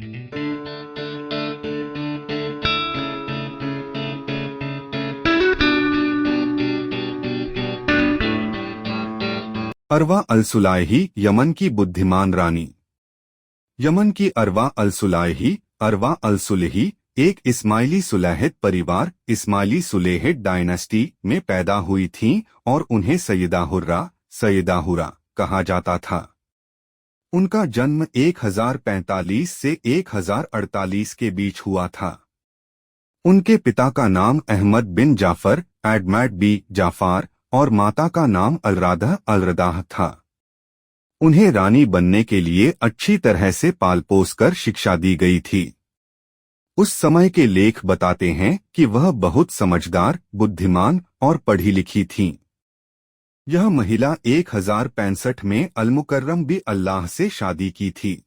अरवा अल-सुलाइही Yemen की बुद्धिमान रानी। Yemen की अरवा अल-सुलाइही, अरवा अल-सुलही एक इस्माइली सुलैहिद परिवार इस्माइली सुलेहिद डायनेस्टी में पैदा हुई थीं और उन्हें सैयदा हुरा कहा जाता था। उनका जन्म 1045 से 1048 के बीच हुआ था। उनके पिता का नाम अहमद बिन जाफर एडमैड बी जाफार और माता का नाम अलरदाह था। उन्हें रानी बनने के लिए अच्छी तरह से पाल पोस कर शिक्षा दी गई थी। उस समय के लेख बताते हैं कि वह बहुत समझदार, बुद्धिमान और पढ़ी लिखी थीं। यह महिला 1065 में अल-मुकर्रम बी अल्लाह से शादी की थी।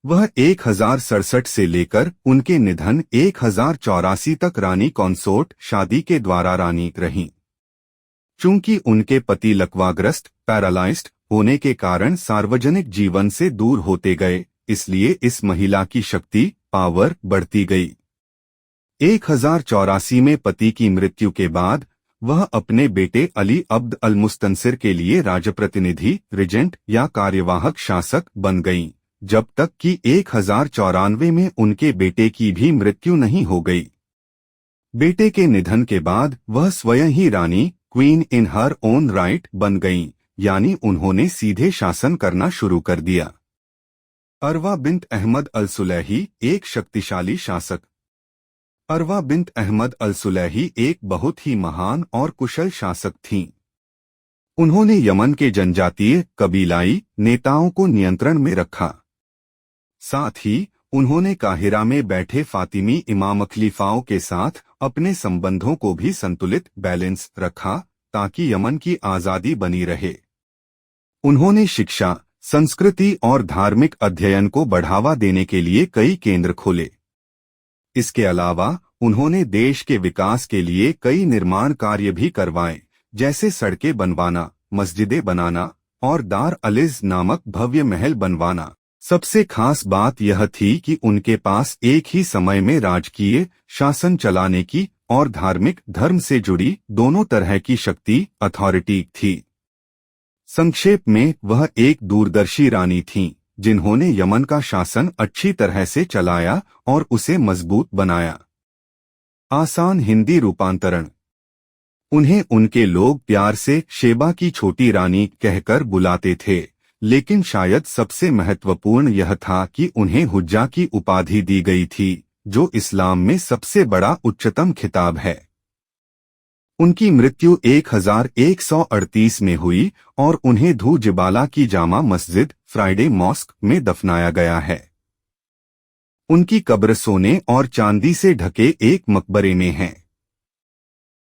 वह 1067 से लेकर उनके निधन 1084 तक रानी कंसोर्ट शादी के द्वारा रानी रहीं। चूंकि उनके पति लकवाग्रस्त पैरालाइज्ड होने के कारण सार्वजनिक जीवन से दूर होते गए, इसलिए इस महिला की शक्ति पावर बढ़ती गई। 1084 में पति की मृत्यु के बाद वह अपने बेटे अली अब्द अल मुस्तनसिर के लिए राजप्रतिनिधि रिजेंट या कार्यवाहक शासक बन गईं, जब तक कि 1094 में उनके बेटे की भी मृत्यु नहीं हो गई। बेटे के निधन के बाद वह स्वयं ही रानी queen in her own right बन गईं, यानी उन्होंने सीधे शासन करना शुरू कर दिया। अरवा बिन्त अहमद अल-सुलैही एक शक्तिशाली शासक। अरवा बिन्त अहमद अल-सुलैही एक बहुत ही महान और कुशल शासक थीं। उन्होंने यमन के जनजातीय कबीलाई नेताओं को नियंत्रण में रखा। साथ ही उन्होंने काहिरा में बैठे फातिमी इमाम खलीफाओं के साथ अपने संबंधों को भी संतुलित बैलेंस रखा, ताकि यमन की आज़ादी बनी रहे। उन्होंने शिक्षा, संस्कृति और धार्मिक अध्ययन को बढ़ावा देने के लिए कई केंद्र खोले। इसके अलावा उन्होंने देश के विकास के लिए कई निर्माण कार्य भी करवाए, जैसे सड़कें बनवाना, मस्जिदें बनाना और दार अलिज़ नामक भव्य महल बनवाना। सबसे खास बात यह थी कि उनके पास एक ही समय में राजकीय शासन चलाने की और धार्मिक धर्म से जुड़ी दोनों तरह की शक्ति अथॉरिटी थी। संक्षेप में वह एक दूरदर्शी रानी थीं, जिन्होंने यमन का शासन अच्छी तरह से चलाया और उसे मजबूत बनाया। आसान हिंदी रूपांतरण। उन्हें उनके लोग प्यार से शेबा की छोटी रानी कहकर बुलाते थे, लेकिन शायद सबसे महत्वपूर्ण यह था कि उन्हें हुज्जा की उपाधि दी गई थी, जो इस्लाम में सबसे बड़ा उच्चतम खिताब है। उनकी मृत्यु 1138 में हुई और उन्हें धू जिबाला की जामा मस्जिद फ्राइडे मॉस्क में दफनाया गया है। उनकी कब्र सोने और चांदी से ढके एक मकबरे में है।